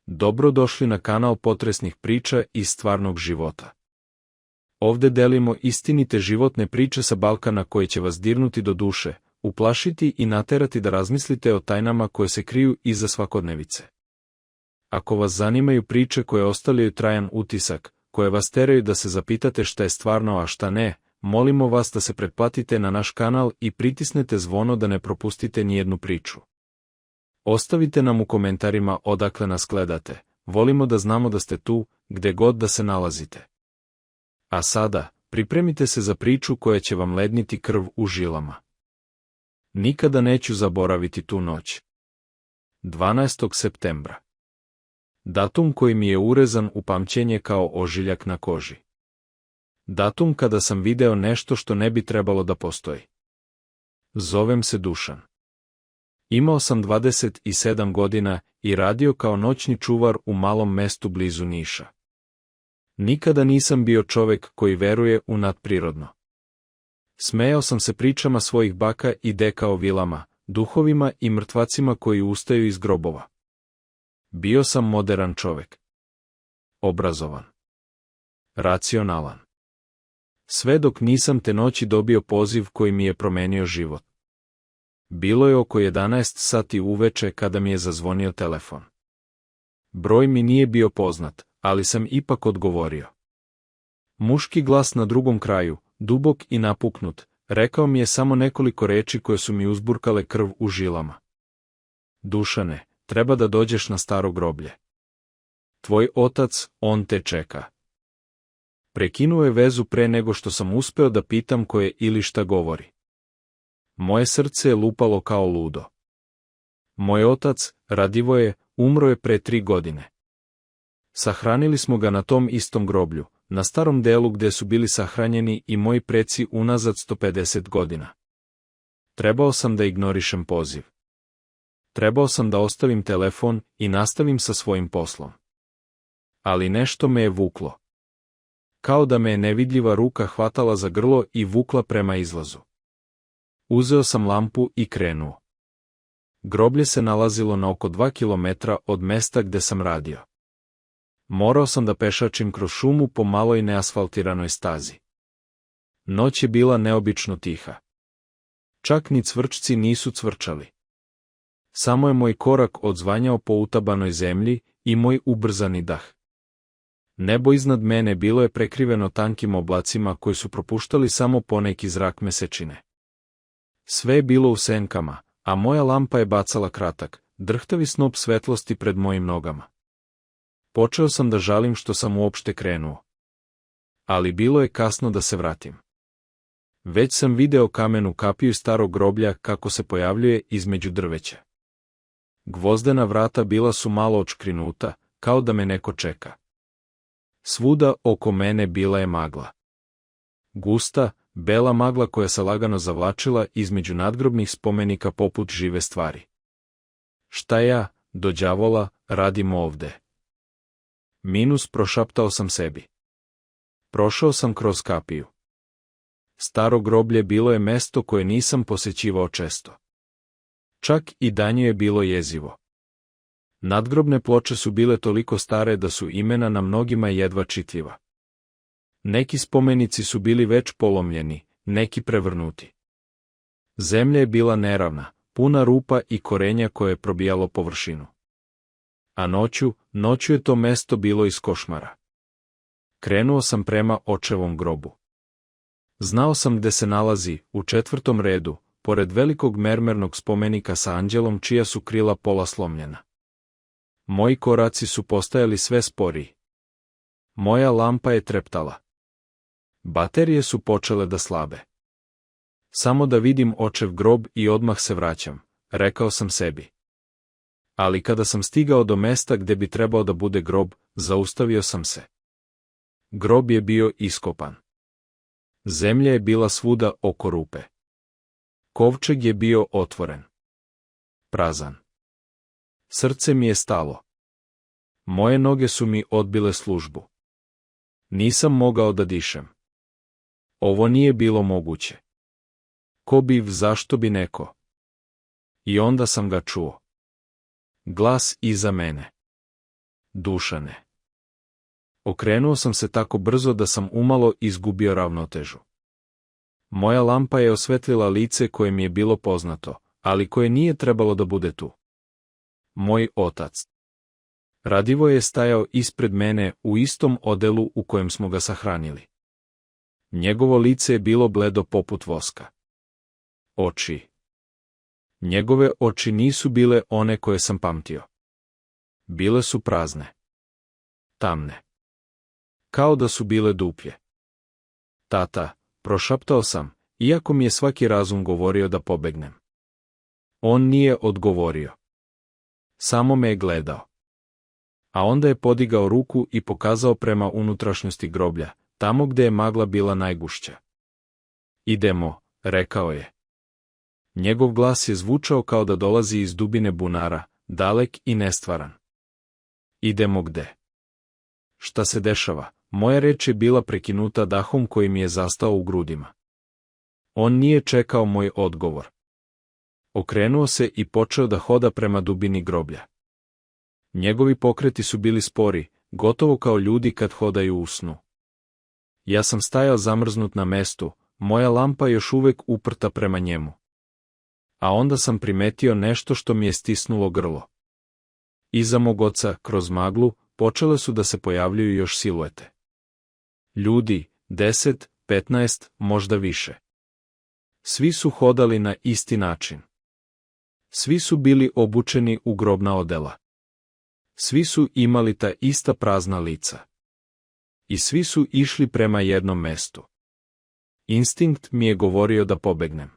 Dobrodošli na kanal potresnih priča iz stvarnog života. Ovde delimo istinite životne priče sa Balkana koje će vas dirnuti do duše, uplašiti i naterati da razmislite o tajnama koje se kriju iza svakodnevice. Ako vas zanimaju priče koje ostavljaju trajan utisak, koje vas teraju da se zapitate šta je stvarno a šta ne, molimo vas da se pretplatite na naš kanal i pritisnete zvono da ne propustite nijednu priču. Ostavite nam u komentarima odakle nas gledate, volimo da znamo da ste tu, gde god da se nalazite. A sada, pripremite se za priču koja će vam ledniti krv u žilama. Nikada neću zaboraviti tu noć. 12. septembra. Datum koji mi je urezan u pamćenje kao ožiljak na koži. Datum kada sam video nešto što ne bi trebalo da postoji. Zovem se Dušan. Imao sam 27 godina i radio kao noćni čuvar u malom mestu blizu Niša. Nikada nisam bio čovek koji veruje u nadprirodno. Smejao sam se pričama svojih baka i deka o vilama, duhovima i mrtvacima koji ustaju iz grobova. Bio sam moderan čovek. Obrazovan. Racionalan. Sve dok nisam te noći dobio poziv koji mi je promenio život. Bilo je oko 11 sati uveče kada mi je zazvonio telefon. Broj mi nije bio poznat, ali sam ipak odgovorio. Muški glas na drugom kraju, dubok i napuknut, rekao mi je samo nekoliko reči koje su mi uzburkale krv u žilama. Dušane, treba da dođeš na staro groblje. Tvoj otac, on te čeka. Prekinuo je vezu pre nego što sam uspeo da pitam ko je ili šta govori. Moje srce je lupalo kao ludo. Moj otac, Radivoje, umro je pre 3 godine. Sahranili smo ga na tom istom groblju, na starom delu gde su bili sahranjeni i moji preci unazad 150 godina. Trebao sam da ignorišem poziv. Trebao sam da ostavim telefon i nastavim sa svojim poslom. Ali nešto me je vuklo. Kao da me je nevidljiva ruka hvatala za grlo i vukla prema izlazu. Uzeo sam lampu i krenuo. Groblje se nalazilo na oko 2 kilometra od mesta gde sam radio. Morao sam da pešačim kroz šumu po maloj neasfaltiranoj stazi. Noć je bila neobično tiha. Čak ni cvrčci nisu cvrčali. Samo je moj korak odzvanjao po utabanoj zemlji i moj ubrzani dah. Nebo iznad mene bilo je prekriveno tankim oblacima koji su propuštali samo poneki zrak mesečine. Sve je bilo u senkama, a moja lampa je bacala kratak, drhtavi snop svetlosti pred mojim nogama. Počeo sam da žalim što sam uopšte krenuo. Ali bilo je kasno da se vratim. Već sam video kamenu kapiju starog groblja kako se pojavljuje između drveća. Gvozdena vrata bila su malo odškrinuta, kao da me neko čeka. Svuda oko mene bila je magla. Gusta, bela magla koja se lagano zavlačila između nadgrobnih spomenika poput žive stvari. Šta ja, do đavola, radim ovde? Prošaptao sam sebi. Prošao sam kroz kapiju. Staro groblje bilo je mesto koje nisam posećivao često. Čak i danju je bilo jezivo. Nadgrobne ploče su bile toliko stare da su imena na mnogima jedva čitljiva. Neki spomenici su bili već polomljeni, neki prevrnuti. Zemlja je bila neravna, puna rupa i korenja koje je probijalo površinu. A noću je to mesto bilo iz košmara. Krenuo sam prema očevom grobu. Znao sam gde se nalazi, u 4. redu, pored velikog mermernog spomenika sa anđelom čija su krila pola slomljena. Moji koraci su postajali sve sporiji. Moja lampa je treptala. Baterije su počele da slabe. Samo da vidim očev grob i odmah se vraćam, rekao sam sebi. Ali kada sam stigao do mesta gde bi trebao da bude grob, zaustavio sam se. Grob je bio iskopan. Zemlja je bila svuda oko rupe. Kovčeg je bio otvoren. Prazan. Srce mi je stalo. Moje noge su mi odbile službu. Nisam mogao da dišem. Ovo nije bilo moguće. Ko bi, zašto bi neko? I onda sam ga čuo. Glas iza mene. Dušane. Okrenuo sam se tako brzo da sam umalo izgubio ravnotežu. Moja lampa je osvetlila lice koje mi je bilo poznato, ali koje nije trebalo da bude tu. Moj otac. Radivoje je stajao ispred mene u istom odelu u kojem smo ga sahranili. Njegovo lice je bilo bledo poput voska. Oči. Njegove oči nisu bile one koje sam pamtio. Bile su prazne. Tamne. Kao da su bile duplje. Tata, prošaptao sam, iako mi je svaki razum govorio da pobegnem. On nije odgovorio. Samo me je gledao. A onda je podigao ruku i pokazao prema unutrašnjosti groblja, tamo gde je magla bila najgušća. Idemo, rekao je. Njegov glas je zvučao kao da dolazi iz dubine bunara, dalek i nestvaran. Idemo gde? Šta se dešava? Moja reč je bila prekinuta dahom koji mi je zastao u grudima. On nije čekao moj odgovor. Okrenuo se i počeo da hoda prema dubini groblja. Njegovi pokreti su bili spori, gotovo kao ljudi kad hodaju u snu. Ja sam stajao zamrznut na mestu, moja lampa još uvek uprta prema njemu. A onda sam primetio nešto što mi je stisnulo grlo. Iza mog oca, kroz maglu, počele su da se pojavljuju još siluete. Ljudi, 10, 15, možda više. Svi su hodali na isti način. Svi su bili obučeni u grobna odela. Svi su imali ta ista prazna lica. I svi su išli prema jednom mestu. Instinkt mi je govorio da pobegnem.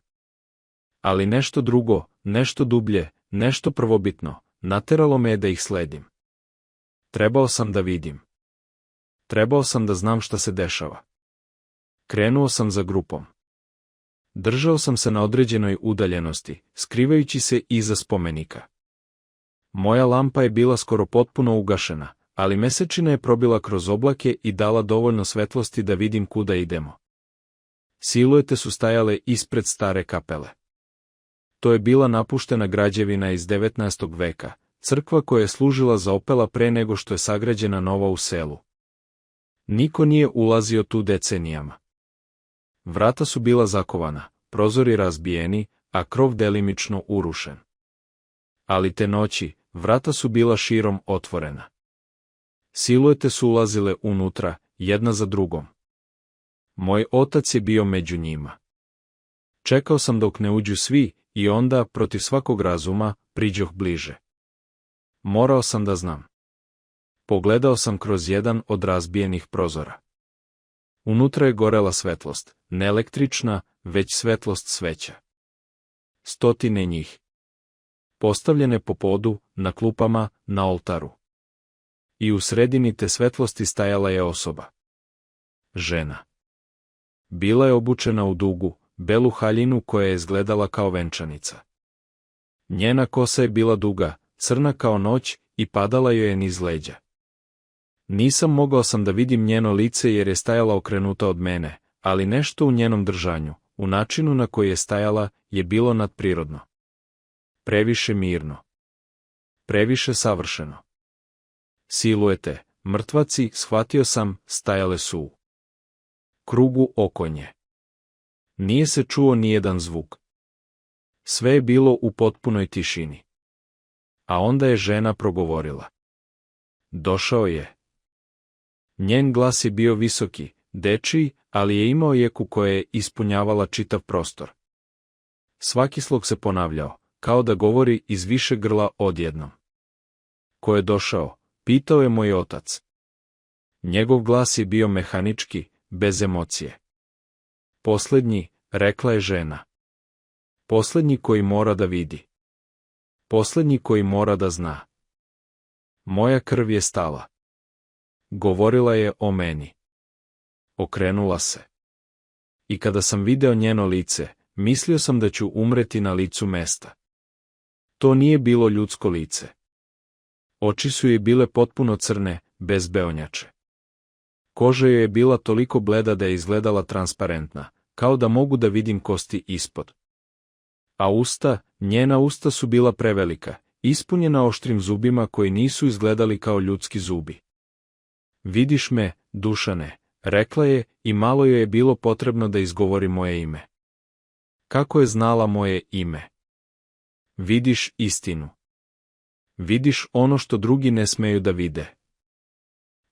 Ali nešto drugo, nešto dublje, nešto prvobitno, nateralo me da ih sledim. Trebao sam da vidim. Trebao sam da znam šta se dešava. Krenuo sam za grupom. Držao sam se na određenoj udaljenosti, skrivajući se iza spomenika. Moja lampa je bila skoro potpuno ugašena, ali mesečina je probila kroz oblake i dala dovoljno svetlosti da vidim kuda idemo. Siluete su stajale ispred stare kapele. To je bila napuštena građevina iz 19. veka, crkva koja je služila za opela pre nego što je sagrađena nova u selu. Niko nije ulazio tu decenijama. Vrata su bila zakovana, prozori razbijeni, a krov delimično urušen. Ali te noći, vrata su bila širom otvorena. Siluete su ulazile unutra, jedna za drugom. Moj otac je bio među njima. Čekao sam dok ne uđu svi i onda, protiv svakog razuma, priđoh bliže. Morao sam da znam. Pogledao sam kroz jedan od razbijenih prozora. Unutra je gorela svetlost, ne električna, već svetlost sveća. Stotine njih. Postavljene po podu, na klupama, na oltaru. I u sredini te svetlosti stajala je osoba. Žena. Bila je obučena u dugu, belu haljinu koja je izgledala kao venčanica. Njena kosa je bila duga, crna kao noć i padala joj je niz leđa. Mogao sam da vidim njeno lice jer je stajala okrenuta od mene, ali nešto u njenom držanju, u načinu na koji je stajala, je bilo nadprirodno. Previše mirno. Previše savršeno. Siluete, mrtvaci, shvatio sam, stajale su u krugu oko nje. Nije se čuo nijedan zvuk. Sve je bilo u potpunoj tišini. A onda je žena progovorila. Došao je. Njen glas je bio visoki, dečiji, ali je imao jeku koja je ispunjavala čitav prostor. Svaki slog se ponavljao, kao da govori iz više grla odjednom. Ko je došao? Pitao je moj otac. Njegov glas je bio mehanički, bez emocije. Poslednji, rekla je žena. Poslednji koji mora da vidi. Poslednji koji mora da zna. Moja krv je stala. Govorila je o meni. Okrenula se. I kada sam video njeno lice, mislio sam da ću umreti na licu mesta. To nije bilo ljudsko lice. Oči su joj bile potpuno crne, bez beonjače. Koža joj je bila toliko bleda da je izgledala transparentna, kao da mogu da vidim kosti ispod. A usta, njena usta su bila prevelika, ispunjena oštrim zubima koji nisu izgledali kao ljudski zubi. Vidiš me, Dušane, rekla je i malo joj je bilo potrebno da izgovori moje ime. Kako je znala moje ime? Vidiš istinu. Vidiš ono što drugi ne smeju da vide.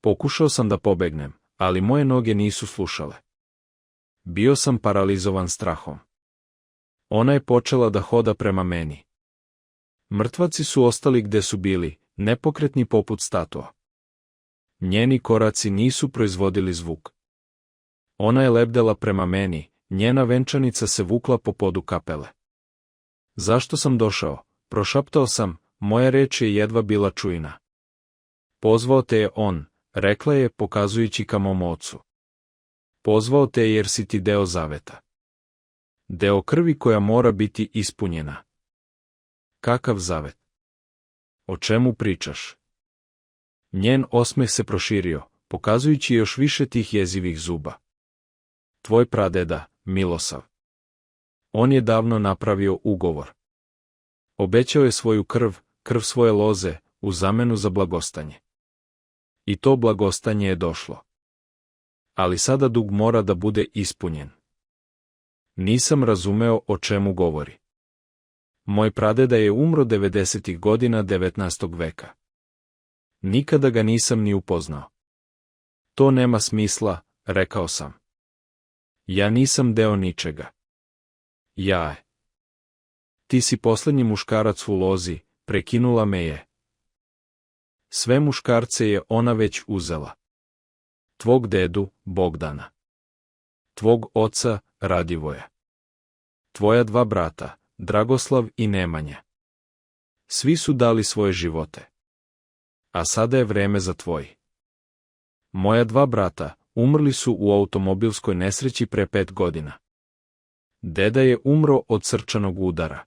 Pokušao sam da pobegnem, ali moje noge nisu slušale. Bio sam paralizovan strahom. Ona je počela da hoda prema meni. Mrtvaci su ostali gde su bili, nepokretni poput statua. Njeni koraci nisu proizvodili zvuk. Ona je lebdela prema meni, njena venčanica se vukla po podu kapele. Zašto sam došao? Prošaptao sam, moja reč je jedva bila čujna. Pozvao te je on, rekla je pokazujući ka mom ocu. Pozvao te jer si ti deo zaveta. Deo krvi koja mora biti ispunjena. Kakav zavet? O čemu pričaš? Njen osmeh se proširio, pokazujući još više tih jezivih zuba. Tvoj pradeda, Milosav. On je davno napravio ugovor. Obećao je svoju krv svoje loze, u zamenu za blagostanje. I to blagostanje je došlo. Ali sada dug mora da bude ispunjen. Nisam razumeo o čemu govori. Moj pradeda je umro 90. godina 19. veka. Nikada ga nisam ni upoznao. To nema smisla, rekao sam. Ja nisam deo ničega. Ti si posljednji muškarac u lozi, prekinula me je. Sve muškarce je ona već uzela. Tvog dedu, Bogdana. Tvog oca, Radivoja. Tvoja dva brata, Dragoslav i Nemanja. Svi su dali svoje živote. A sada je vreme za tvoj. Moja dva brata umrli su u automobilskoj nesreći pre 5 godina. Deda je umro od srčanog udara.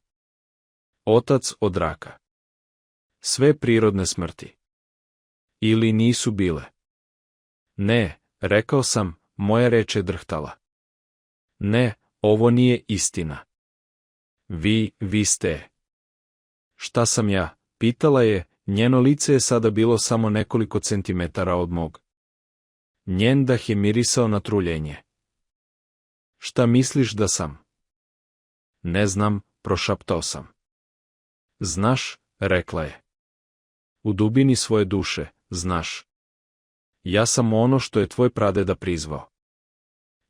Otac od raka. Sve prirodne smrti. Ili nisu bile? Ne, rekao sam, moja reč je drhtala. Ne, ovo nije istina. Vi ste. Šta sam ja, pitala je, njeno lice je sada bilo samo nekoliko centimetara od mog. Njen dah je mirisao na truljenje. Šta misliš da sam? Ne znam, prošaptao sam. Znaš, rekla je. U dubini svoje duše, znaš. Ja sam ono što je tvoj pradeda prizvao.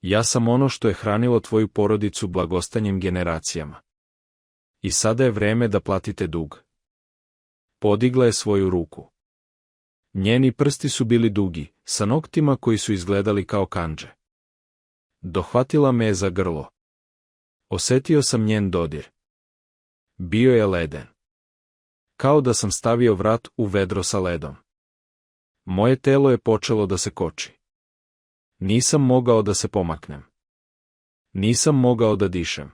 Ja sam ono što je hranilo tvoju porodicu blagostanjem generacijama. I sada je vreme da platite dug. Podigla je svoju ruku. Njeni prsti su bili dugi, sa noktima koji su izgledali kao kandže. Dohvatila me je za grlo. Osetio sam njen dodir. Bio je leden. Kao da sam stavio vrat u vedro sa ledom. Moje telo je počelo da se koči. Nisam mogao da se pomaknem. Nisam mogao da dišem.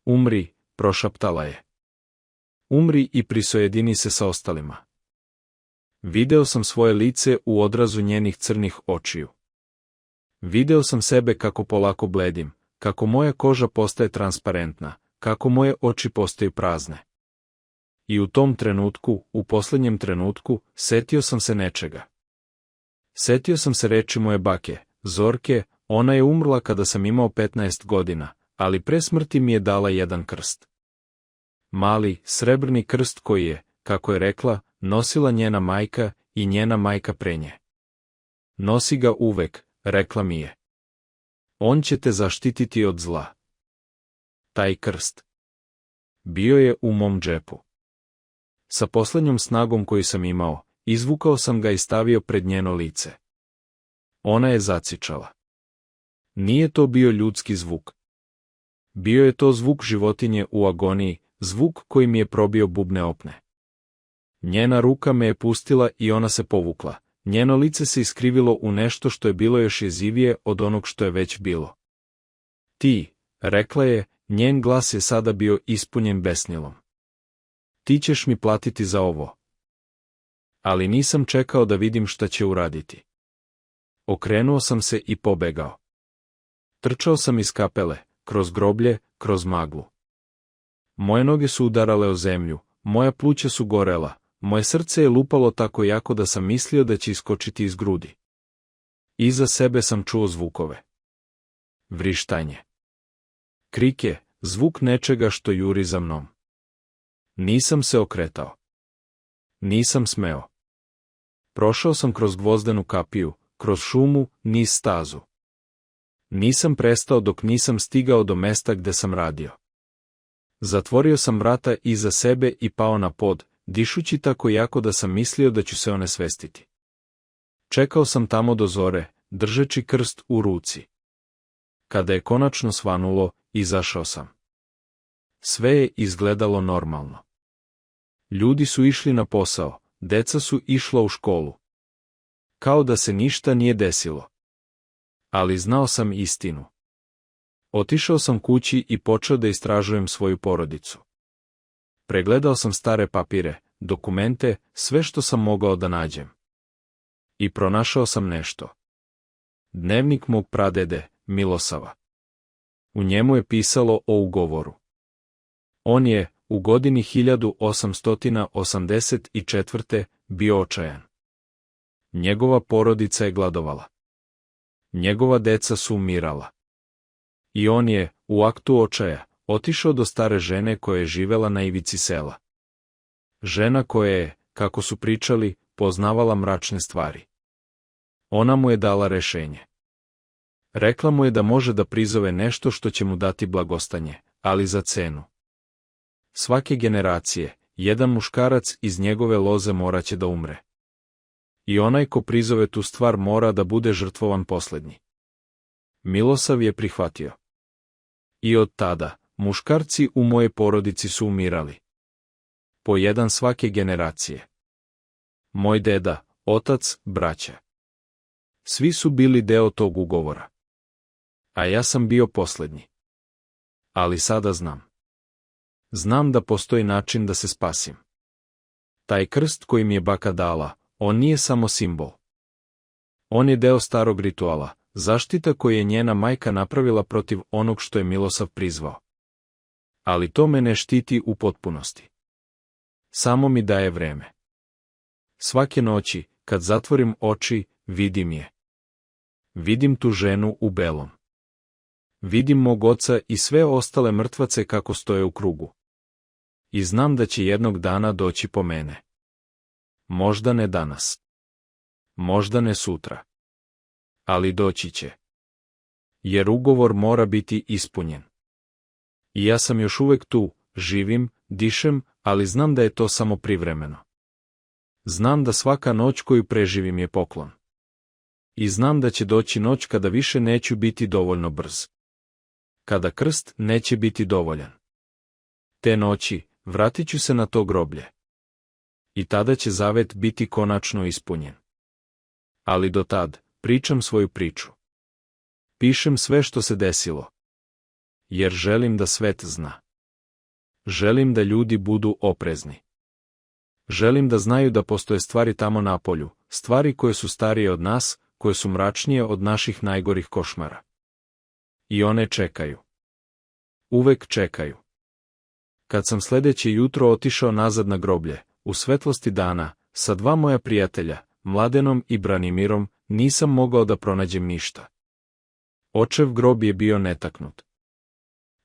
Umri, prošaptala je. Umri i prisojedini se sa ostalima. Video sam svoje lice u odrazu njenih crnih očiju. Video sam sebe kako polako bledim, kako moja koža postaje transparentna, kako moje oči postaju prazne. I u tom trenutku, u posljednjem trenutku, setio sam se nečega. Setio sam se reči moje bake, Zorke, ona je umrla kada sam imao 15 godina, ali pre smrti mi je dala jedan krst. Mali, srebrni krst koji je, kako je rekla, nosila njena majka i njena majka pre nje. Nosi ga uvek, rekla mi je. On će te zaštititi od zla. Taj krst. Bio je u mom džepu. Sa posljednjom snagom koju sam imao, izvukao sam ga i stavio pred njeno lice. Ona je zacičala. Nije to bio ljudski zvuk. Bio je to zvuk životinje u agoniji, zvuk koji mi je probio bubne opne. Njena ruka me je pustila i ona se povukla. Njeno lice se iskrivilo u nešto što je bilo još jezivije od onog što je već bilo. Ti, rekla je, njen glas je sada bio ispunjen besnilom. Ti ćeš mi platiti za ovo. Ali nisam čekao da vidim šta će uraditi. Okrenuo sam se i pobegao. Trčao sam iz kapele, kroz groblje, kroz maglu. Moje noge su udarale o zemlju, moja pluća su gorela, moje srce je lupalo tako jako da sam mislio da će iskočiti iz grudi. Iza sebe sam čuo zvukove. Vrištanje. Krike, zvuk nečega što juri za mnom. Nisam se okretao. Nisam smeo. Prošao sam kroz gvozdenu kapiju, kroz šumu, niz stazu. Nisam prestao dok nisam stigao do mesta gde sam radio. Zatvorio sam vrata iza sebe i pao na pod, dišući tako jako da sam mislio da ću se onesvestiti. Čekao sam tamo do zore, držeći krst u ruci. Kada je konačno svanulo, izašao sam. Sve je izgledalo normalno. Ljudi su išli na posao, deca su išla u školu. Kao da se ništa nije desilo. Ali znao sam istinu. Otišao sam kući i počeo da istražujem svoju porodicu. Pregledao sam stare papire, dokumente, sve što sam mogao da nađem. I pronašao sam nešto. Dnevnik mog pradede, Milosava. U njemu je pisalo o ugovoru. On je, u godini 1884. bio očajan. Njegova porodica je gladovala. Njegova deca su umirala. I on je, u aktu očaja, otišao do stare žene koja je živela na ivici sela. Žena koja je, kako su pričali, poznavala mračne stvari. Ona mu je dala rešenje. Rekla mu je da može da prizove nešto što će mu dati blagostanje, ali za cenu. Svake generacije, jedan muškarac iz njegove loze moraće da umre. I onaj ko prizove tu stvar mora da bude žrtvovan poslednji. Milosav je prihvatio. I od tada, muškarci u moje porodici su umirali. Po jedan svake generacije. Moj deda, otac, braća. Svi su bili deo tog ugovora. A ja sam bio poslednji. Ali sada znam. Znam da postoji način da se spasim. Taj krst koji mi je baka dala, on nije samo simbol. On je deo starog rituala, zaštita koju je njena majka napravila protiv onog što je Milosav prizvao. Ali to me ne štiti u potpunosti. Samo mi daje vreme. Svake noći, kad zatvorim oči, vidim je. Vidim tu ženu u belom. Vidim mog oca i sve ostale mrtvace kako stoje u krugu. I znam da će jednog dana doći po mene. Možda ne danas. Možda ne sutra. Ali doći će. Jer ugovor mora biti ispunjen. I ja sam još uvek tu, živim, dišem, ali znam da je to samo privremeno. Znam da svaka noć koju preživim je poklon. I znam da će doći noć kada više neću biti dovoljno brz. Kada krst neće biti dovoljan. Te noći, vratit ću se na to groblje. I tada će zavet biti konačno ispunjen. Ali do tad, pričam svoju priču. Pišem sve što se desilo. Jer želim da svet zna. Želim da ljudi budu oprezni. Želim da znaju da postoje stvari tamo napolju, stvari koje su starije od nas, koje su mračnije od naših najgorih košmara. I one čekaju. Uvek čekaju. Kad sam sledeće jutro otišao nazad na groblje, u svetlosti dana, sa dva moja prijatelja, Mladenom i Branimirom, nisam mogao da pronađem ništa. Očev grob je bio netaknut.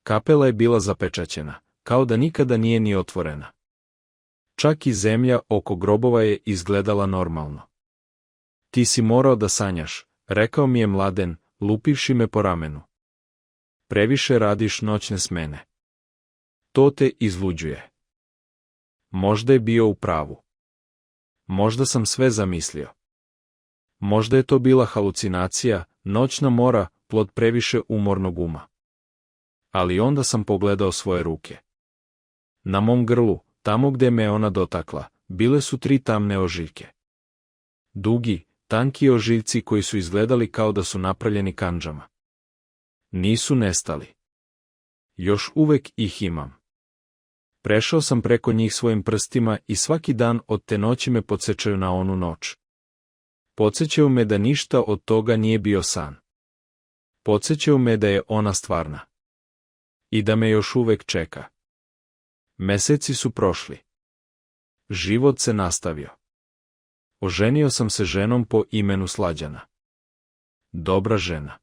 Kapela je bila zapečaćena, kao da nikada nije ni otvorena. Čak i zemlja oko grobova je izgledala normalno. Ti si morao da sanjaš, rekao mi je Mladen, lupivši me po ramenu. Previše radiš noćne smene. To te izluđuje. Možda je bio u pravu. Možda sam sve zamislio. Možda je to bila halucinacija, noćna mora, plod previše umornog uma. Ali onda sam pogledao svoje ruke. Na mom grlu, tamo gde me ona dotakla, bile su 3 tamne ožiljke. Dugi, tanki ožiljci koji su izgledali kao da su napravljeni kandžama. Nisu nestali. Još uvek ih imam. Prešao sam preko njih svojim prstima i svaki dan od te noći me podsjećaju na onu noć. Podsjećaju me da ništa od toga nije bio san. Podsjećaju me da je ona stvarna. I da me još uvek čeka. Meseci su prošli. život se nastavio. Oženio sam se ženom po imenu Slađana. Dobra žena.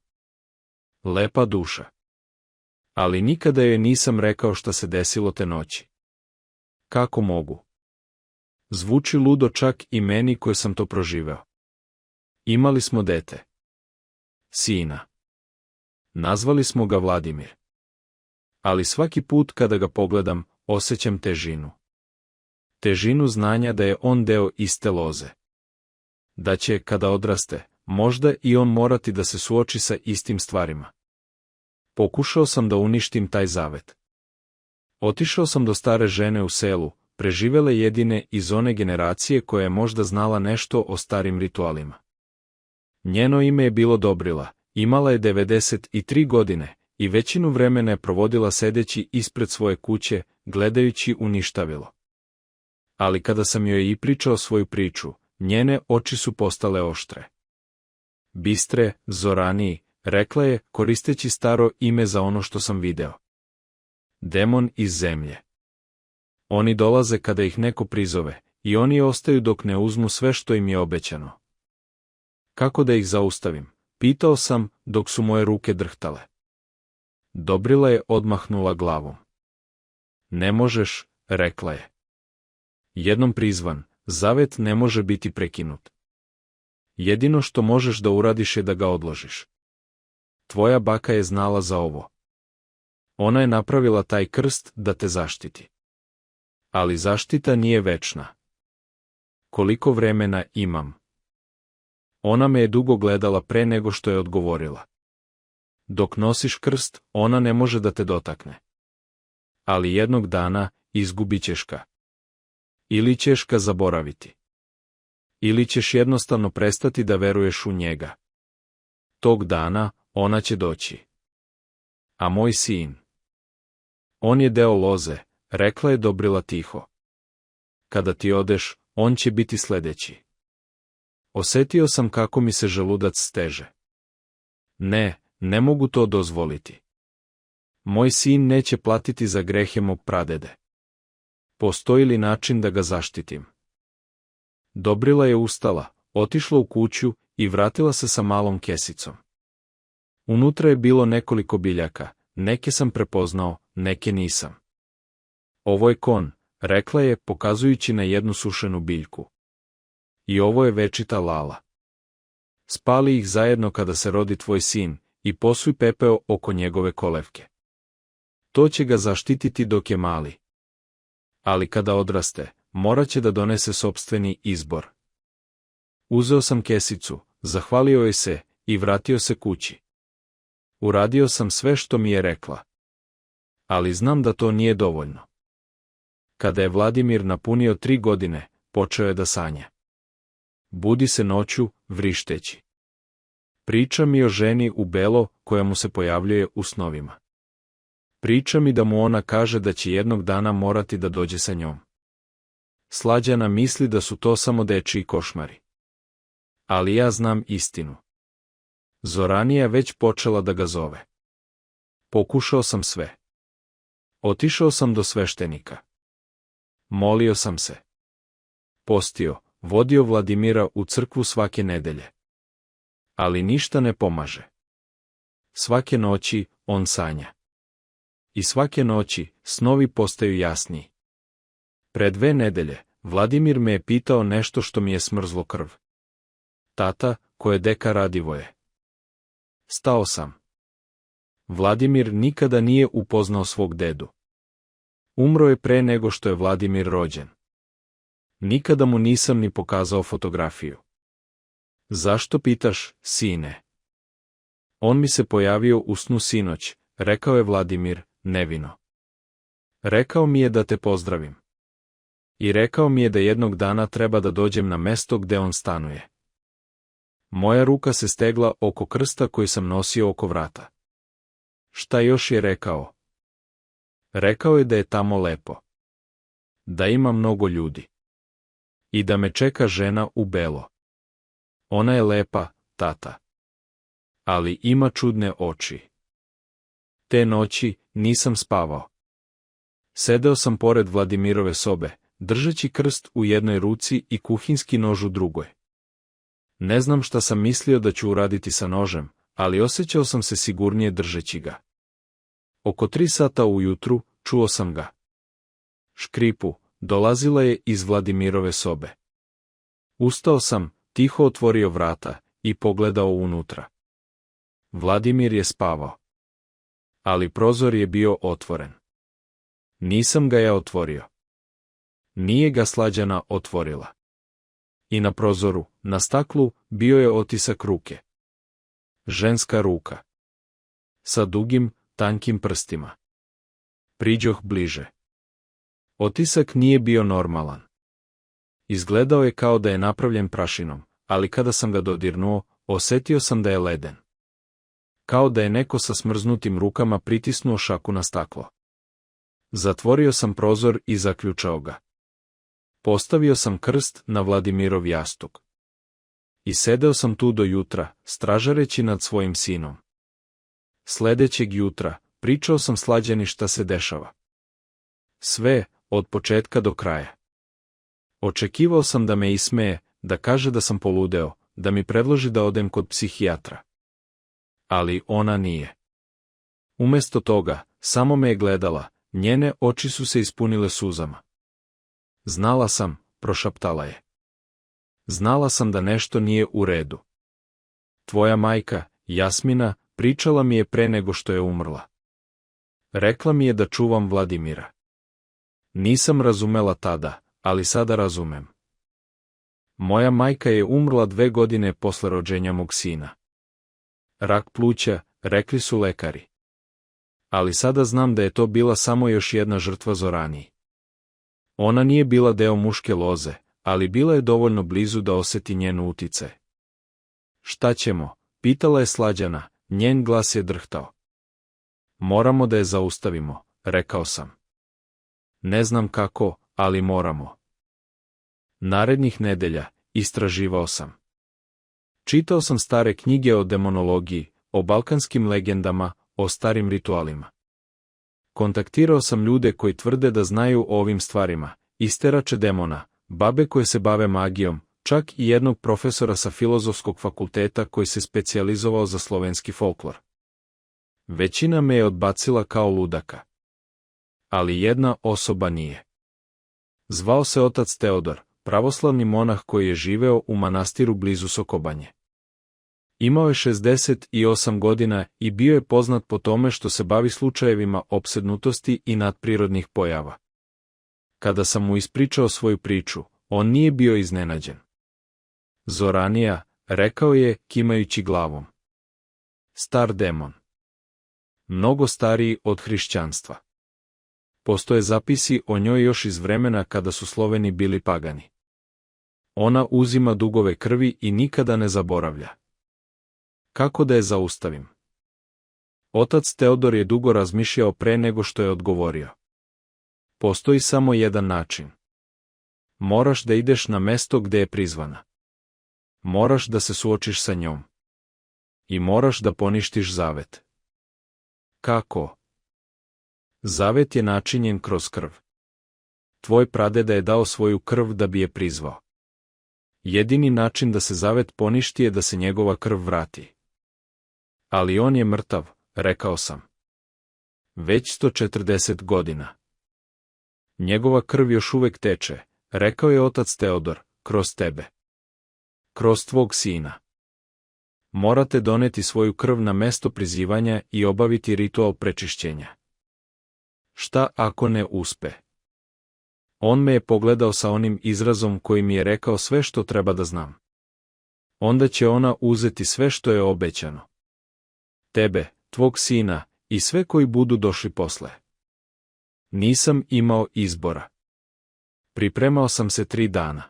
Lepa duša. Ali nikada joj nisam rekao šta se desilo te noći. Kako mogu? Zvuči ludo čak i meni koji sam to proživeo. Imali smo dete. Sina. Nazvali smo ga Vladimir. Ali svaki put kada ga pogledam, osjećam težinu. Težinu znanja da je on deo iste loze. Da će, kada odraste, možda i on morati da se suoči sa istim stvarima. Pokušao sam da uništim taj zavet. Otišao sam do stare žene u selu, preživele jedine iz one generacije koja je možda znala nešto o starim ritualima. Njeno ime je bilo Dobrila, imala je 93 godine i većinu vremena je provodila sedeći ispred svoje kuće, gledajući u ništavilo. Ali kada sam joj i pričao svoju priču, njene oči su postale oštre. Bistre, Zoraniji, rekla je, koristeći staro ime za ono što sam video. Demon iz zemlje. Oni dolaze kada ih neko prizove, i oni ostaju dok ne uzmu sve što im je obećano. Kako da ih zaustavim? Pitao sam, dok su moje ruke drhtale. Dobrila je odmahnula glavom. Ne možeš, rekla je. Jednom prizvan, zavet ne može biti prekinut. Jedino što možeš da uradiš je da ga odložiš. Tvoja baka je znala za ovo. Ona je napravila taj krst da te zaštiti. Ali zaštita nije večna. Koliko vremena imam? Ona me je dugo gledala pre nego što je odgovorila. Dok nosiš krst, ona ne može da te dotakne. Ali jednog dana izgubit ćeš ga. Ili ćeš ga zaboraviti. Ili ćeš jednostavno prestati da veruješ u njega. Tog dana ona će doći. A moj sin? On je deo loze, rekla je Dobrila tiho. Kada ti odeš, on će biti sledeći. Osetio sam kako mi se želudac steže. Ne mogu to dozvoliti. Moj sin neće platiti za grehe mog pradede. Postoji li način da ga zaštitim? Dobrila je ustala, otišla u kuću i vratila se sa malom kesicom. Unutra je bilo nekoliko biljaka, neke sam prepoznao, neke nisam. Ovo je kon, rekla je, pokazujući na jednu sušenu biljku. I ovo je večita lala. Spali ih zajedno kada se rodi tvoj sin i posuj pepeo oko njegove kolevke. To će ga zaštititi dok je mali. Ali kada odraste, morat će da donese sopstveni izbor. Uzeo sam kesicu, zahvalio joj se i vratio se kući. Uradio sam sve što mi je rekla. Ali znam da to nije dovoljno. Kada je Vladimir napunio 3 godine, počeo je da sanja. Budi se noću, vrišteći. Priča mi o ženi u belo koja mu se pojavljuje u snovima. Priča mi da mu ona kaže da će jednog dana morati da dođe sa njom. Slađana misli da su to samo dečiji košmari. Ali ja znam istinu. Zoranija je već počela da ga zove. Pokušao sam sve. Otišao sam do sveštenika. Molio sam se. Postio, vodio Vladimira u crkvu svake nedelje. Ali ništa ne pomaže. Svake noći on sanja. I svake noći snovi postaju jasniji. Pre 2 nedelje Vladimir me je pitao nešto što mi je smrzlo krv. Tata, ko je deka Radivoje? Stao sam. Vladimir nikada nije upoznao svog dedu. Umro je pre nego što je Vladimir rođen. Nikada mu nisam ni pokazao fotografiju. Zašto pitaš, sine? On mi se pojavio u snu sinoć, rekao je Vladimir, nevino. Rekao mi je da te pozdravim. I rekao mi je da jednog dana treba da dođem na mesto gde on stanuje. Moja ruka se stegla oko krsta koji sam nosio oko vrata. Šta još je rekao? Rekao je da je tamo lepo. Da ima mnogo ljudi. I da me čeka žena u belo. Ona je lepa, tata. Ali ima čudne oči. Te noći nisam spavao. Sedeo sam pored Vladimirove sobe, držeći krst u jednoj ruci i kuhinski nož u drugoj. Ne znam šta sam mislio da ću uraditi sa nožem, ali osjećao sam se sigurnije držeći ga. Oko 3 sata ujutru čuo sam ga. Škripu, dolazila je iz Vladimirove sobe. Ustao sam, tiho otvorio vrata i pogledao unutra. Vladimir je spavao. Ali prozor je bio otvoren. Nisam ga ja otvorio. Nije ga Slađana otvorila. I na prozoru, na staklu, bio je otisak ruke. Ženska ruka. Sa dugim, tankim prstima. Priđoh bliže. Otisak nije bio normalan. Izgledao je kao da je napravljen prašinom, ali kada sam ga dodirnuo, osjetio sam da je leden. Kao da je neko sa smrznutim rukama pritisnuo šaku na staklo. Zatvorio sam prozor i zaključao ga. Postavio sam krst na Vladimirov jastuk. I sedeo sam tu do jutra, stražareći nad svojim sinom. Sljedećeg jutra, pričao sam Slađani šta se dešava. Sve, od početka do kraja. Očekivao sam da me ismeje, da kaže da sam poludeo, da mi predloži da odem kod psihijatra. Ali ona nije. Umjesto toga, samo me je gledala, njene oči su se ispunile suzama. Znala sam, prošaptala je. Znala sam da nešto nije u redu. Tvoja majka, Jasmina, pričala mi je pre nego što je umrla. Rekla mi je da čuvam Vladimira. Nisam razumela tada, ali sada razumem. Moja majka je umrla 2 godine posle rođenja mog sina. Rak pluća, rekli su lekari. Ali sada znam da je to bila samo još jedna žrtva Zorani. Ona nije bila deo muške loze, ali bila je dovoljno blizu da osjeti njen uticaj. Šta ćemo? Pitala je Slađana, njen glas je drhtao. Moramo da je zaustavimo, rekao sam. Ne znam kako, ali moramo. Narednih nedelja istraživao sam. Čitao sam stare knjige o demonologiji, o balkanskim legendama, o starim ritualima. Kontaktirao sam ljude koji tvrde da znaju o ovim stvarima, isterače demona, babe koje se bave magijom, čak i jednog profesora sa filozofskog fakulteta koji se specijalizovao za slovenski folklor. Većina me je odbacila kao ludaka. Ali jedna osoba nije. Zvao se otac Teodor, pravoslavni monah koji je živeo u manastiru blizu Sokobanje. Imao je 68 godina i bio je poznat po tome što se bavi slučajevima opsednutosti i nadprirodnih pojava. Kada sam mu ispričao svoju priču, on nije bio iznenađen. Zoranija, rekao je, kimajući glavom. Star demon. Mnogo stariji od hrišćanstva. Postoje zapisi o njoj još iz vremena kada su Sloveni bili pagani. Ona uzima dugove krvi i nikada ne zaboravlja. Kako da je zaustavim? Otac Teodor je dugo razmišljao pre nego što je odgovorio. Postoji samo jedan način. Moraš da ideš na mesto gde je prizvana. Moraš da se suočiš sa njom. I moraš da poništiš zavet. Kako? Zavet je načinjen kroz krv. Tvoj pradeda je dao svoju krv da bi je prizvao. Jedini način da se zavet poništi je da se njegova krv vrati. Ali on je mrtav, rekao sam. Već 140 godina. Njegova krv još uvek teče, rekao je otac Teodor, kroz tebe. Kroz tvog sina. Morate doneti svoju krv na mesto prizivanja i obaviti ritual prečišćenja. Šta ako ne uspe? On me je pogledao sa onim izrazom koji mi je rekao sve što treba da znam. Onda će ona uzeti sve što je obećano. Tebe, tvog sina, i sve koji budu došli posle. Nisam imao izbora. Pripremao sam se 3 dana.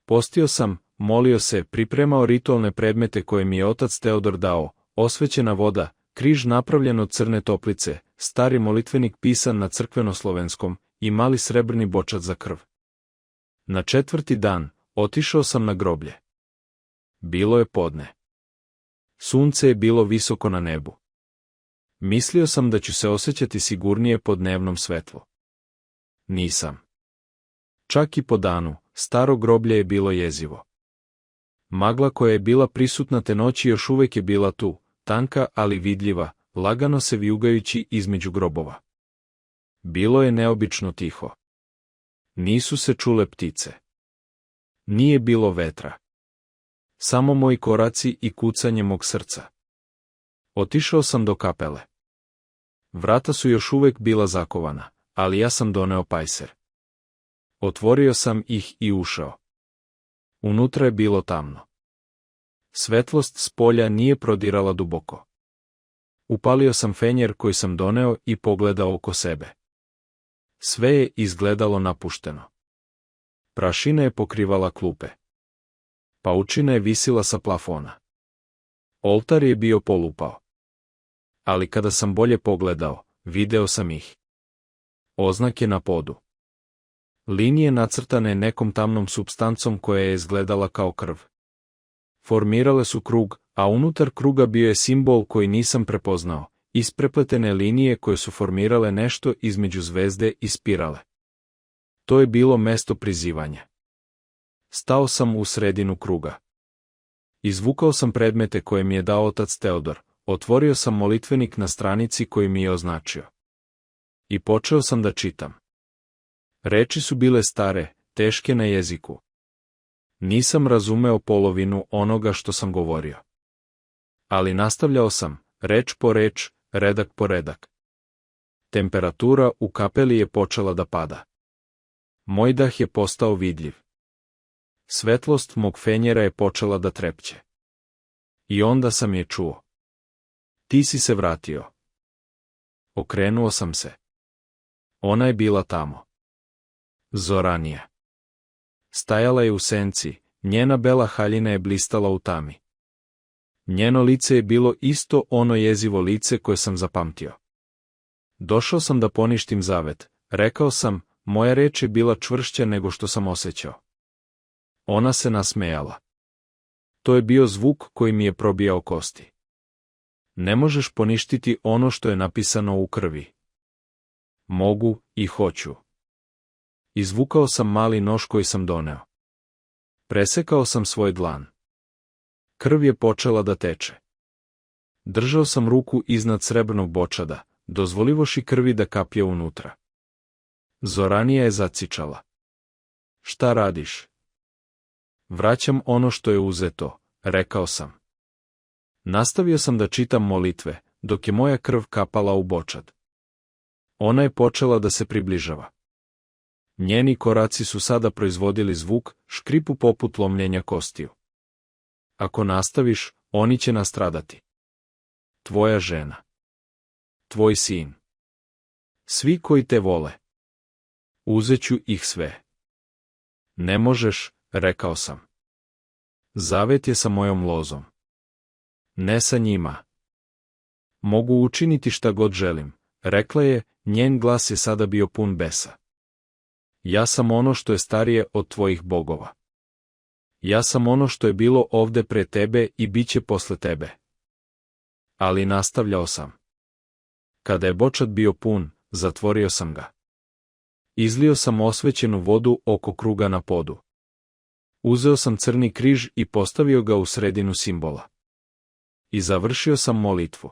Postio sam, molio se, pripremao ritualne predmete koje mi je otac Teodor dao, osvećena voda, križ napravljen od crne toplice, stari molitvenik pisan na crkveno-slovenskom i mali srebrni bočat za krv. Na 4. dan otišao sam na groblje. Bilo je podne. Sunce je bilo visoko na nebu. Mislio sam da ću se osjećati sigurnije pod dnevnom svetlu. Nisam. Čak i po danu, staro groblje je bilo jezivo. Magla koja je bila prisutna te noći još uvijek je bila tu, tanka ali vidljiva, lagano se vijugajući između grobova. Bilo je neobično tiho. Nisu se čule ptice. Nije bilo vetra. Samo moji koraci i kucanje mog srca. Otišao sam do kapele. Vrata su još uvijek bila zakovana, ali ja sam doneo pajser. Otvorio sam ih i ušao. Unutra je bilo tamno. Svetlost s polja nije prodirala duboko. Upalio sam fenjer koji sam doneo i pogledao oko sebe. Sve je izgledalo napušteno. Prašina je pokrivala klupe. Paučina je visila sa plafona. Oltar je bio polupao. Ali kada sam bolje pogledao, video sam ih. Oznake na podu. Linije nacrtane nekom tamnom supstancom koja je izgledala kao krv. Formirale su krug, a unutar kruga bio je simbol koji nisam prepoznao, isprepletene linije koje su formirale nešto između zvezde i spirale. To je bilo mesto prizivanja. Stao sam u sredinu kruga. Izvukao sam predmete koje mi je dao otac Teodor, otvorio sam molitvenik na stranici koji mi je označio. I počeo sam da čitam. Reči su bile stare, teške na jeziku. Nisam razumeo polovinu onoga što sam govorio. Ali nastavljao sam, reč po reč, redak po redak. Temperatura u kapeli je počela da pada. Moj dah je postao vidljiv. Svetlost mog fenjera je počela da trepće. I onda sam je čuo. Ti si se vratio. Okrenuo sam se. Ona je bila tamo. Zoranija. Stajala je u senci, njena bela haljina je blistala u tami. Njeno lice je bilo isto ono jezivo lice koje sam zapamtio. Došao sam da poništim zavet, rekao sam, moja reč je bila čvršća nego što sam osjećao. Ona se nasmejala. To je bio zvuk koji mi je probijao kosti. Ne možeš poništiti ono što je napisano u krvi. Mogu i hoću. Izvukao sam mali nož koji sam doneo. Presekao sam svoj dlan. Krv je počela da teče. Držao sam ruku iznad srebrnog bočada, dozvolivoši krvi da kapje unutra. Zoranija je zacičala. Šta radiš? Vraćam ono što je uzeto, rekao sam. Nastavio sam da čitam molitve, dok je moja krv kapala u bočad. Ona je počela da se približava. Njeni koraci su sada proizvodili zvuk, škripu poput lomljenja kostiju. Ako nastaviš, oni će nastradati. Tvoja žena. Tvoj sin. Svi koji te vole. Uzeću ih sve. Ne možeš, rekao sam. Zavet je sa mojom lozom. Ne sa njima. Mogu učiniti šta god želim, rekla je, njen glas je sada bio pun besa. Ja sam ono što je starije od tvojih bogova. Ja sam ono što je bilo ovde pre tebe i bit će posle tebe. Ali nastavljao sam. Kada je bočad bio pun, zatvorio sam ga. Izlio sam osvećenu vodu oko kruga na podu. Uzeo sam crni križ i postavio ga u sredinu simbola. I završio sam molitvu.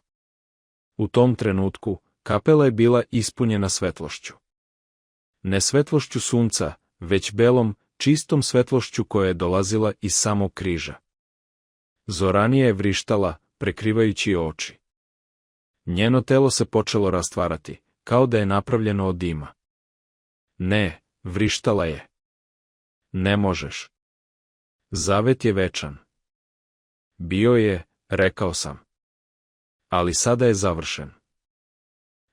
U tom trenutku, kapela je bila ispunjena svetlošću. Ne svetlošću sunca, već belom, čistom svetlošću koja je dolazila iz samog križa. Zoranija je vrištala, prekrivajući oči. Njeno telo se počelo rastvarati, kao da je napravljeno od dima. Ne, vrištala je. Ne možeš. Zavet je večan. Bio je, rekao sam. Ali sada je završen.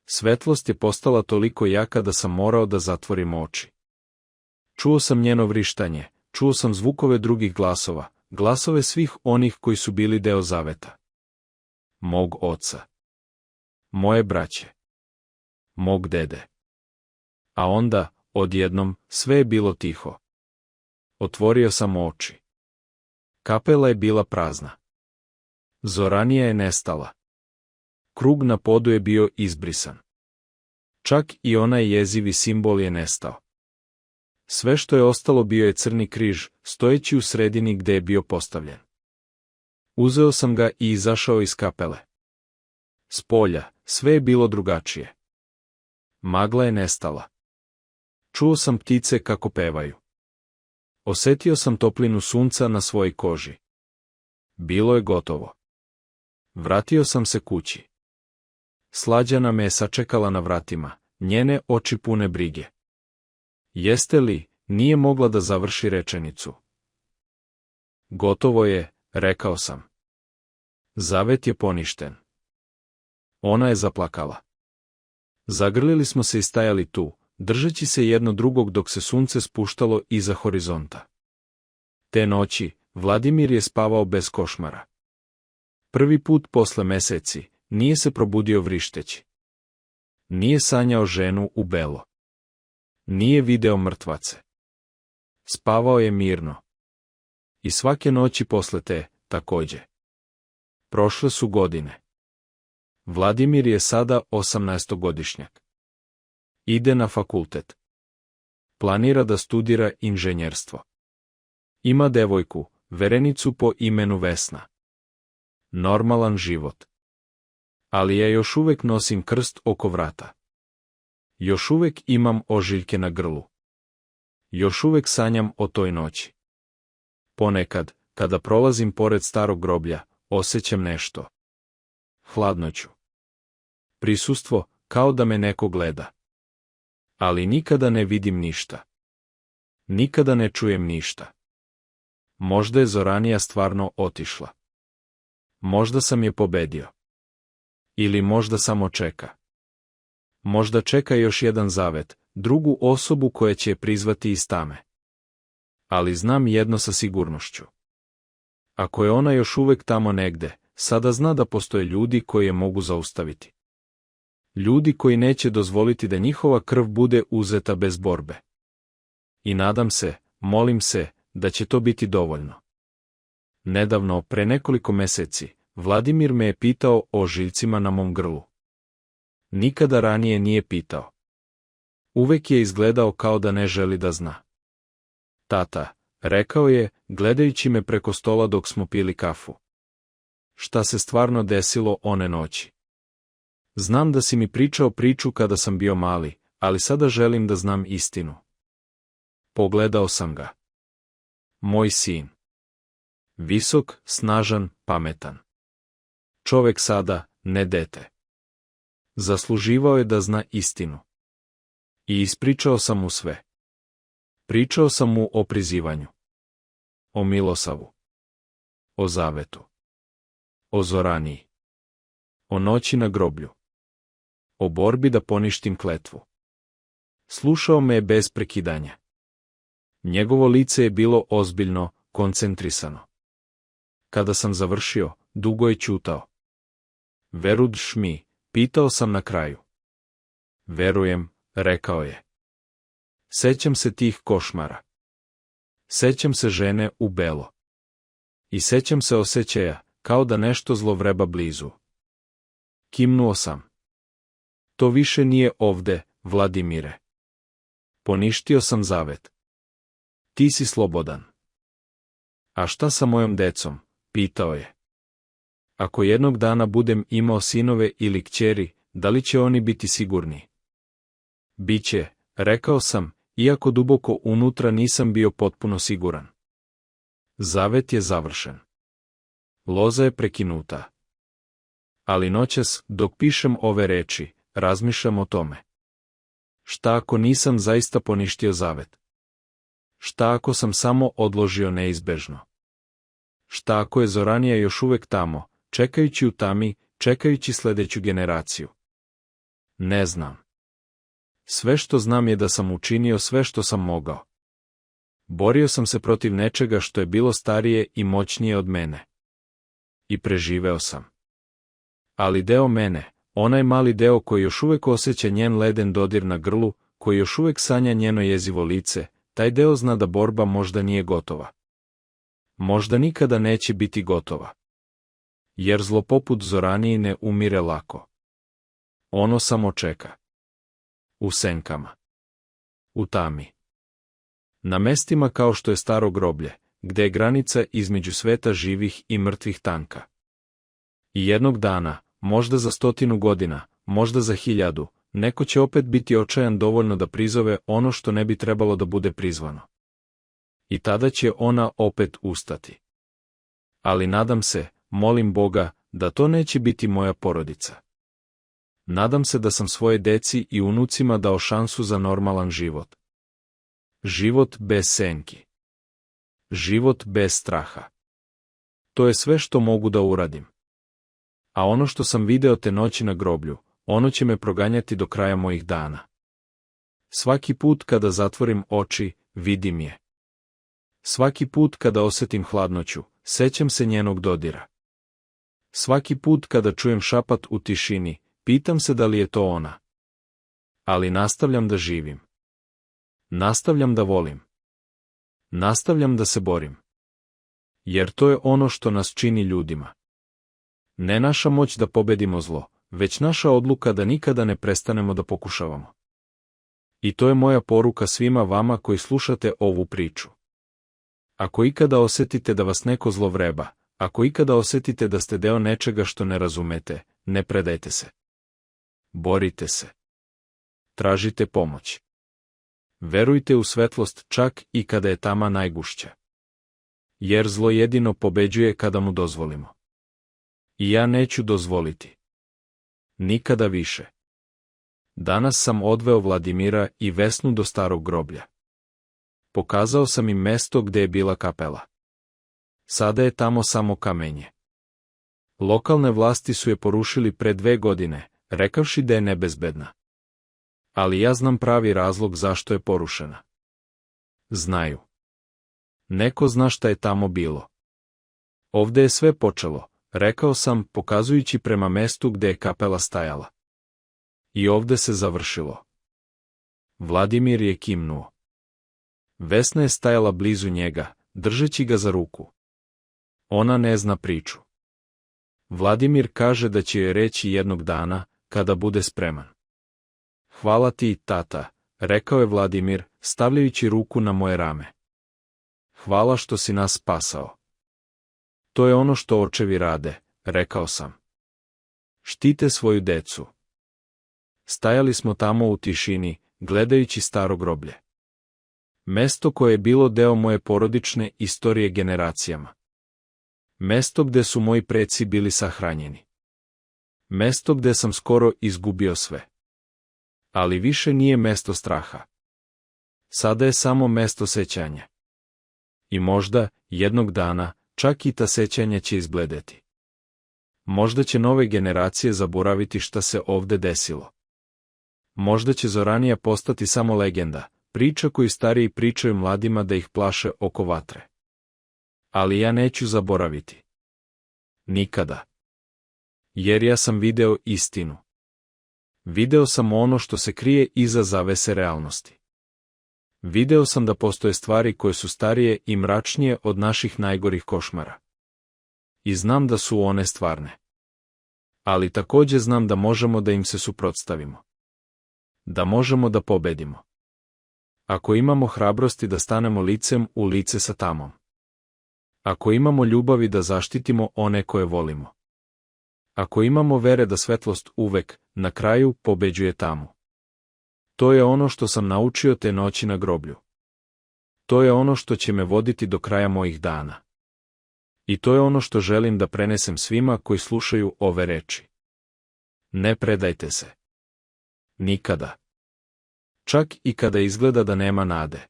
Svetlost je postala toliko jaka da sam morao da zatvorim oči. Čuo sam njeno vrištanje, čuo sam zvukove drugih glasova, glasove svih onih koji su bili deo zaveta. Mog oca. Moje braće. Mog dede. A onda, odjednom, sve je bilo tiho. Otvorio sam oči. Kapela je bila prazna. Zoranija je nestala. Krug na podu je bio izbrisan. Čak i onaj jezivi simbol je nestao. Sve što je ostalo bio je crni križ, stojeći u sredini gde je bio postavljen. Uzeo sam ga i izašao iz kapele. S polja, sve je bilo drugačije. Magla je nestala. Čuo sam ptice kako pevaju. Osetio sam toplinu sunca na svojoj koži. Bilo je gotovo. Vratio sam se kući. Slađana me je sačekala na vratima, njene oči pune brige. Jeste li, nije mogla da završi rečenicu. Gotovo je, rekao sam. Zavet je poništen. Ona je zaplakala. Zagrlili smo se i stajali tu, držeći se jedno drugog dok se sunce spuštalo iza horizonta. Te noći, Vladimir je spavao bez košmara. Prvi put posle meseci, nije se probudio vrišteći. Nije sanjao ženu u belo. Nije video mrtvace. Spavao je mirno. I svake noći posle te, takođe. Prošle su godine. Vladimir je sada 18-godišnjak. Ide na fakultet. Planira da studira inženjerstvo. Ima devojku, verenicu po imenu Vesna. Normalan život. Ali ja još uvek nosim krst oko vrata. Još uvek imam ožiljke na grlu. Još uvek sanjam o toj noći. Ponekad, kada prolazim pored starog groblja, osjećam nešto. Hladnoću. Prisustvo, kao da me neko gleda. Ali nikada ne vidim ništa. Nikada ne čujem ništa. Možda je Zoranija stvarno otišla. Možda sam je pobedio. Ili možda samo čeka. Možda čeka još jedan zavet, drugu osobu koja će je prizvati iz tame. Ali znam jedno sa sigurnošću. Ako je ona još uvek tamo negde, sada zna da postoje ljudi koji je mogu zaustaviti. Ljudi koji neće dozvoliti da njihova krv bude uzeta bez borbe. I nadam se, molim se, da će to biti dovoljno. Nedavno, pre nekoliko meseci, Vladimir me je pitao o žiljcima na mom grlu. Nikada ranije nije pitao. Uvek je izgledao kao da ne želi da zna. Tata, rekao je, gledajući me preko stola dok smo pili kafu. Šta se stvarno desilo one noći? Znam da si mi pričao priču kada sam bio mali, ali sada želim da znam istinu. Pogledao sam ga. Moj sin. Visok, snažan, pametan. Čovek sada, ne dete. Zasluživao je da zna istinu. I ispričao sam mu sve. Pričao sam mu o prizivanju. O Milosavu. O zavetu. O Zoraniji. O noći na groblju. O borbi da poništim kletvu. Slušao me je bez prekidanja. Njegovo lice je bilo ozbiljno, koncentrisano. Kada sam završio, dugo je ćutao. Veruješ mi, pitao sam na kraju. Verujem, rekao je. Sećam se tih košmara. Sećam se žene u belo. I sećam se osjećaja, kao da nešto zlo vreba blizu. Kimnuo sam. To više nije ovde, Vladimire. Poništio sam zavet. Ti si slobodan. A šta sa mojom decom? Pitao je. Ako jednog dana budem imao sinove ili kćeri, da li će oni biti sigurni? Biće, rekao sam, iako duboko unutra nisam bio potpuno siguran. Zavet je završen. Loza je prekinuta. Ali noćas, dok pišem ove reči, razmišljam o tome. Šta ako nisam zaista poništio zavet? Šta ako sam samo odložio neizbežno? Šta ako je Zoranija još uvek tamo, čekajući u tami, čekajući sledeću generaciju? Ne znam. Sve što znam je da sam učinio sve što sam mogao. Borio sam se protiv nečega što je bilo starije i moćnije od mene. I preživeo sam. Ali deo mene, onaj mali deo koji još uvek osjeća njen leden dodir na grlu, koji još uvek sanja njeno jezivo lice, taj deo zna da borba možda nije gotova. Možda nikada neće biti gotova. Jer zlo poput Zoraniji ne umire lako. Ono samo čeka. U senkama. U tami. Na mestima kao što je staro groblje, gde je granica između sveta živih i mrtvih tanka. I jednog dana, možda za 100 godina, možda za 1000, neko će opet biti očajan dovoljno da prizove ono što ne bi trebalo da bude prizvano. I tada će ona opet ustati. Ali nadam se, molim Boga, da to neće biti moja porodica. Nadam se da sam svoje deci i unucima dao šansu za normalan život. Život bez senki. Život bez straha. To je sve što mogu da uradim. A ono što sam video te noći na groblju, ono će me proganjati do kraja mojih dana. Svaki put kada zatvorim oči, vidim je. Svaki put kada osetim hladnoću, sećam se njenog dodira. Svaki put kada čujem šapat u tišini, pitam se da li je to ona. Ali nastavljam da živim. Nastavljam da volim. Nastavljam da se borim. Jer to je ono što nas čini ljudima. Ne naša moć da pobedimo zlo, već naša odluka da nikada ne prestanemo da pokušavamo. I to je moja poruka svima vama koji slušate ovu priču. Ako ikada osetite da vas neko zlovreba, ako ikada osetite da ste deo nečega što ne razumete, ne predajte se. Borite se. Tražite pomoć. Verujte u svetlost čak i kada je tama najgušća. Jer zlo jedino pobeđuje kada mu dozvolimo. I ja neću dozvoliti. Nikada više. Danas sam odveo Vladimira i Vesnu do starog groblja. Pokazao sam im mesto gde je bila kapela. Sada je tamo samo kamenje. Lokalne vlasti su je porušili pre 2 godine, rekavši da je nebezbedna. Ali ja znam pravi razlog zašto je porušena. Znaju. Neko zna šta je tamo bilo. Ovde je sve počelo, rekao sam, pokazujući prema mestu gde je kapela stajala. I ovde se završilo. Vladimir je kimnuo. Vesna je stajala blizu njega, držeći ga za ruku. Ona ne zna priču. Vladimir kaže da će joj reći jednog dana, kada bude spreman. Hvala ti, tata, rekao je Vladimir, stavljajući ruku na moje rame. Hvala što si nas spasao. To je ono što očevi rade, rekao sam. Štite svoju decu. Stajali smo tamo u tišini, gledajući staro groblje. Mesto koje je bilo deo moje porodične istorije generacijama. Mesto gde su moji preci bili sahranjeni. Mesto gde sam skoro izgubio sve. Ali više nije mesto straha. Sada je samo mesto sećanja. I možda, jednog dana, čak i ta sećanja će izbledeti. Možda će nove generacije zaboraviti šta se ovde desilo. Možda će Zoranija postati samo legenda, priča koju stariji pričaju mladima da ih plaše oko vatre. Ali ja neću zaboraviti. Nikada. Jer ja sam video istinu. Video sam ono što se krije iza zavese realnosti. Video sam da postoje stvari koje su starije i mračnije od naših najgorih košmara. I znam da su one stvarne. Ali takođe znam da možemo da im se suprotstavimo. Da možemo da pobedimo. Ako imamo hrabrosti da stanemo licem u lice sa tamom. Ako imamo ljubavi da zaštitimo one koje volimo. Ako imamo vere da svetlost uvek, na kraju, pobeđuje tamu. To je ono što sam naučio te noći na groblju. To je ono što će me voditi do kraja mojih dana. I to je ono što želim da prenesem svima koji slušaju ove reči. Ne predajte se. Nikada. Čak i kada izgleda da nema nade.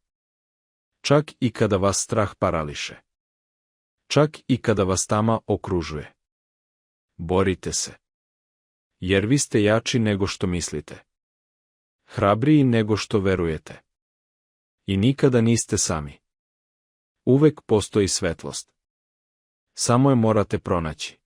Čak i kada vas strah parališe. Čak i kada vas tama okružuje. Borite se. Jer vi ste jači nego što mislite. Hrabriji nego što verujete. I nikada niste sami. Uvek postoji svetlost. Samo je morate pronaći.